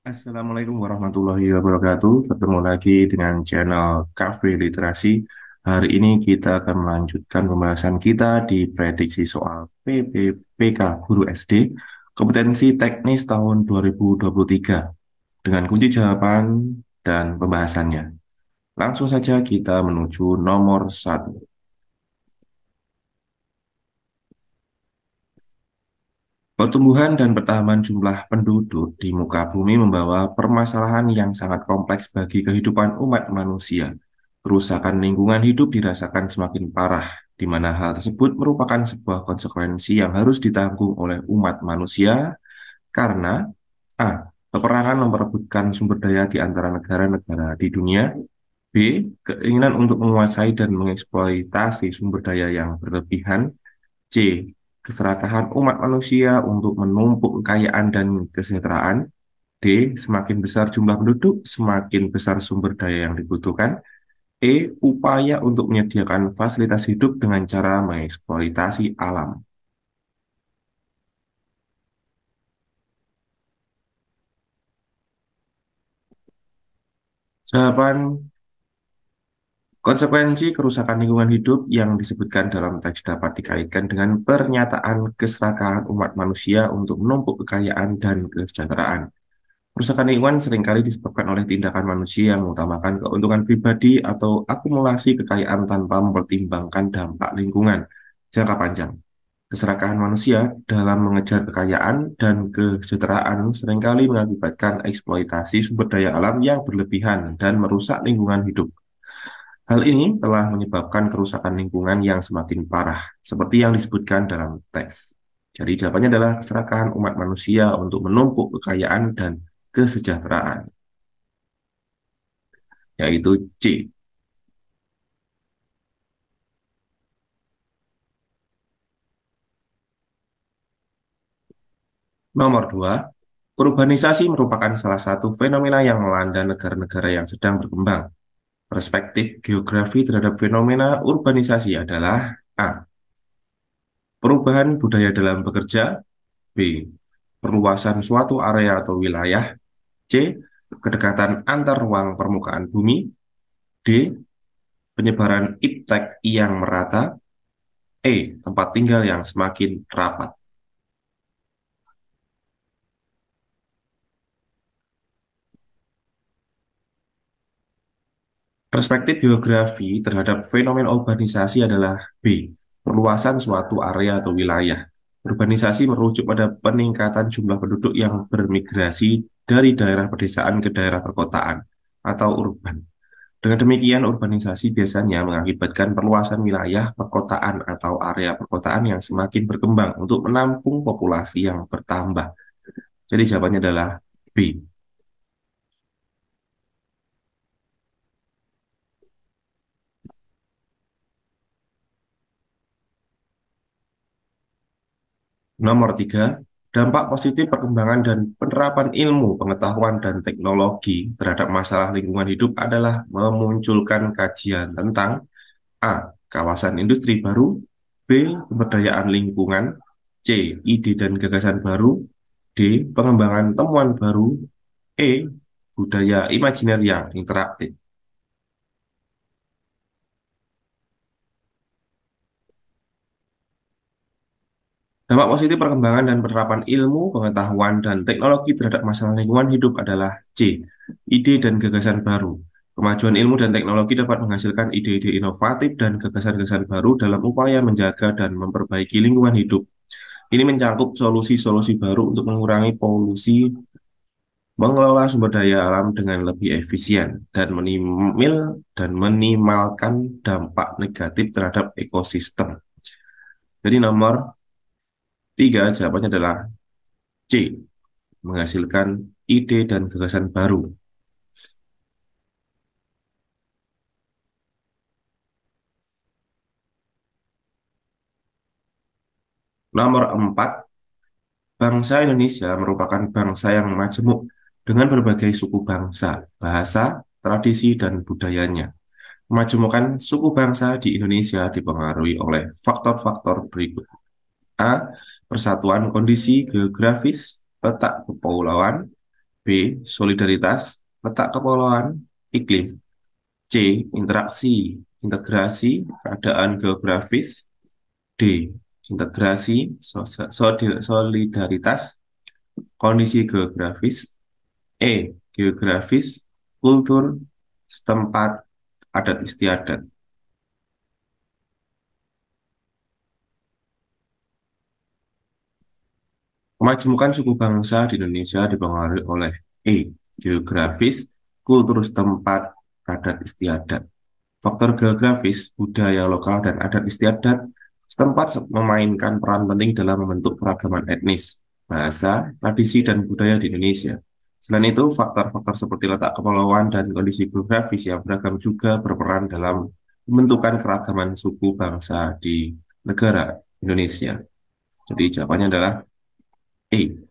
Assalamualaikum warahmatullahi wabarakatuh. Ketemu lagi dengan channel Cafe Literasi. Hari ini kita akan melanjutkan pembahasan kita di prediksi soal PPPK Guru SD Kompetensi Teknis tahun 2023 dengan kunci jawaban dan pembahasannya. Langsung saja kita menuju nomor satu. Pertumbuhan dan pertambahan jumlah penduduk di muka bumi membawa permasalahan yang sangat kompleks bagi kehidupan umat manusia. Kerusakan lingkungan hidup dirasakan semakin parah, di mana hal tersebut merupakan sebuah konsekuensi yang harus ditanggung oleh umat manusia karena A. Peperangan memperebutkan sumber daya di antara negara-negara di dunia. B. Keinginan untuk menguasai dan mengeksploitasi sumber daya yang berlebihan. C. Keserakahan umat manusia untuk menumpuk kekayaan dan kesejahteraan. D. Semakin besar jumlah penduduk, semakin besar sumber daya yang dibutuhkan. E. Upaya untuk menyediakan fasilitas hidup dengan cara mengeksploitasi alam. Jawaban konsekuensi kerusakan lingkungan hidup yang disebutkan dalam teks dapat dikaitkan dengan pernyataan keserakahan umat manusia untuk menumpuk kekayaan dan kesejahteraan. Kerusakan lingkungan seringkali disebabkan oleh tindakan manusia yang mengutamakan keuntungan pribadi atau akumulasi kekayaan tanpa mempertimbangkan dampak lingkungan jangka panjang. Keserakahan manusia dalam mengejar kekayaan dan kesejahteraan seringkali mengakibatkan eksploitasi sumber daya alam yang berlebihan dan merusak lingkungan hidup. Hal ini telah menyebabkan kerusakan lingkungan yang semakin parah, seperti yang disebutkan dalam teks. Jadi jawabannya adalah keserakahan umat manusia untuk menumpuk kekayaan dan kesejahteraan, yaitu C. Nomor 2, urbanisasi merupakan salah satu fenomena yang melanda negara-negara yang sedang berkembang. Perspektif geografi terhadap fenomena urbanisasi adalah A. Perubahan budaya dalam bekerja. B. Perluasan suatu area atau wilayah. C. Kedekatan antar ruang permukaan bumi. D. Penyebaran iptek yang merata. E. Tempat tinggal yang semakin rapat. Perspektif geografi terhadap fenomena urbanisasi adalah B. Perluasan suatu area atau wilayah. Urbanisasi merujuk pada peningkatan jumlah penduduk yang bermigrasi dari daerah pedesaan ke daerah perkotaan atau urban. Dengan demikian, urbanisasi biasanya mengakibatkan perluasan wilayah perkotaan atau area perkotaan yang semakin berkembang untuk menampung populasi yang bertambah. Jadi jawabannya adalah B. Nomor 3, dampak positif perkembangan dan penerapan ilmu, pengetahuan, dan teknologi terhadap masalah lingkungan hidup adalah memunculkan kajian tentang A. Kawasan industri baru. B. Pemberdayaan lingkungan. C. Ide dan gagasan baru. D. Pengembangan temuan baru. E. Budaya imajiner yang interaktif. Dampak positif perkembangan dan penerapan ilmu, pengetahuan, dan teknologi terhadap masalah lingkungan hidup adalah C. Ide dan gagasan baru. Kemajuan ilmu dan teknologi dapat menghasilkan ide-ide inovatif dan gagasan-gagasan baru dalam upaya menjaga dan memperbaiki lingkungan hidup. Ini mencakup solusi-solusi baru untuk mengurangi polusi, mengelola sumber daya alam dengan lebih efisien, dan minimalkan dampak negatif terhadap ekosistem. Jadi nomor 3 jawabannya adalah C. Menghasilkan ide dan gagasan baru. Nomor 4, bangsa Indonesia merupakan bangsa yang majemuk dengan berbagai suku bangsa, bahasa, tradisi, dan budayanya. Kemajemukan suku bangsa di Indonesia dipengaruhi oleh faktor-faktor berikut. A. Persatuan kondisi geografis, letak kepulauan. B. Solidaritas, letak kepulauan, iklim. C. Interaksi, integrasi, keadaan geografis. D. Integrasi, solidaritas, kondisi geografis. E. Geografis, kultur, setempat, adat istiadat. Kemajemukan suku bangsa di Indonesia dipengaruhi oleh E. Geografis, kultur setempat, adat istiadat. Faktor geografis, budaya lokal dan adat istiadat setempat memainkan peran penting dalam membentuk keragaman etnis, bahasa, tradisi, dan budaya di Indonesia. Selain itu, faktor-faktor seperti letak kepulauan dan kondisi geografis yang beragam juga berperan dalam pembentukan keragaman suku bangsa di negara Indonesia. Jadi jawabannya adalah E.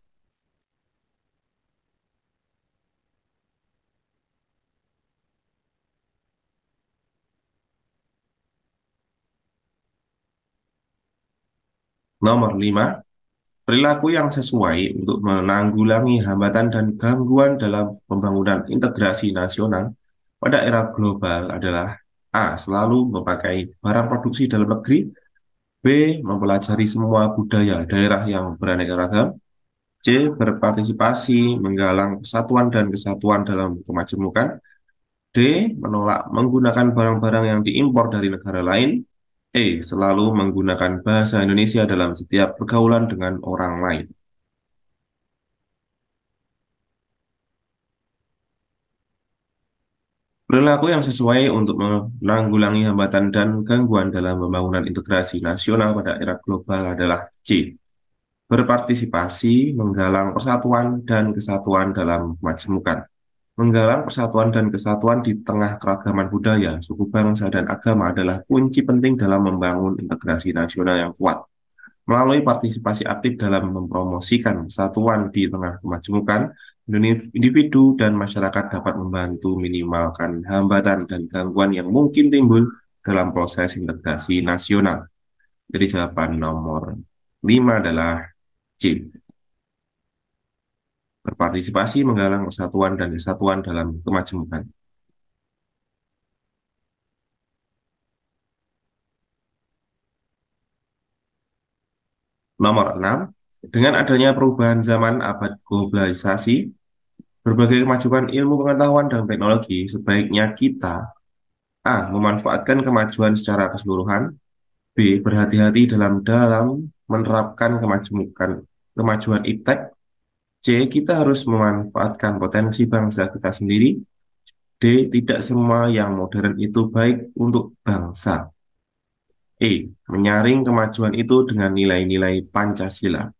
Nomor 5, perilaku yang sesuai untuk menanggulangi hambatan dan gangguan dalam pembangunan integrasi nasional pada era global adalah A. Selalu memakai barang produksi dalam negeri. B. Mempelajari semua budaya daerah yang beraneka ragam. C. Berpartisipasi menggalang persatuan dan kesatuan dalam kemajemukan. D. Menolak menggunakan barang-barang yang diimpor dari negara lain. E. Selalu menggunakan bahasa Indonesia dalam setiap pergaulan dengan orang lain. Perilaku yang sesuai untuk menanggulangi hambatan dan gangguan dalam pembangunan integrasi nasional pada era global adalah C. Berpartisipasi, menggalang persatuan dan kesatuan dalam kemajemukan. Menggalang persatuan dan kesatuan di tengah keragaman budaya, suku bangsa, dan agama adalah kunci penting dalam membangun integrasi nasional yang kuat. Melalui partisipasi aktif dalam mempromosikan persatuan di tengah kemajemukan, individu dan masyarakat dapat membantu minimalkan hambatan dan gangguan yang mungkin timbul dalam proses integrasi nasional. Jadi jawaban nomor 5 adalah C. Berpartisipasi menggalang persatuan dan kesatuan dalam kemajemukan. Nomor 6, dengan adanya perubahan zaman abad globalisasi, berbagai kemajuan ilmu pengetahuan dan teknologi, sebaiknya kita A. Memanfaatkan kemajuan secara keseluruhan. B. Berhati-hati dalam menerapkan kemajuan iptek. C. Kita harus memanfaatkan potensi bangsa kita sendiri. D. Tidak semua yang modern itu baik untuk bangsa. E. Menyaring kemajuan itu dengan nilai-nilai Pancasila.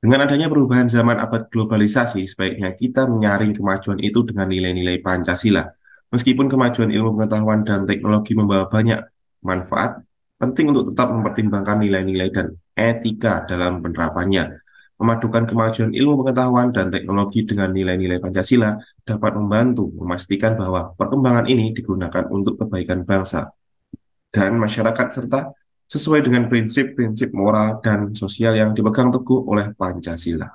Dengan adanya perubahan zaman abad globalisasi, sebaiknya kita menyaring kemajuan itu dengan nilai-nilai Pancasila. Meskipun kemajuan ilmu pengetahuan dan teknologi membawa banyak manfaat, penting untuk tetap mempertimbangkan nilai-nilai dan etika dalam penerapannya. Memadukan kemajuan ilmu pengetahuan dan teknologi dengan nilai-nilai Pancasila dapat membantu memastikan bahwa perkembangan ini digunakan untuk kebaikan bangsa dan masyarakat serta sesuai dengan prinsip-prinsip moral dan sosial yang dipegang teguh oleh Pancasila.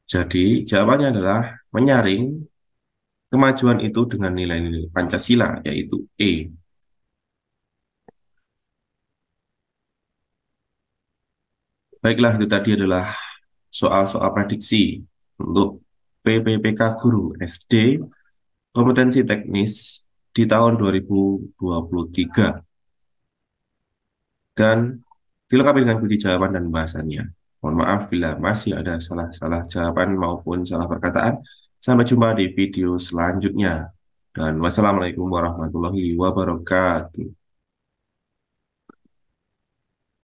Jadi, jawabannya adalah menyaring kemajuan itu dengan nilai-nilai Pancasila, yaitu E. Baiklah, itu tadi adalah soal-soal prediksi untuk PPPK Guru SD kompetensi teknis di tahun 2023. Dan dilengkapi dengan kunci jawaban dan bahasannya. Mohon maaf bila masih ada salah-salah jawaban maupun salah perkataan. Sampai jumpa di video selanjutnya. Dan wassalamualaikum warahmatullahi wabarakatuh.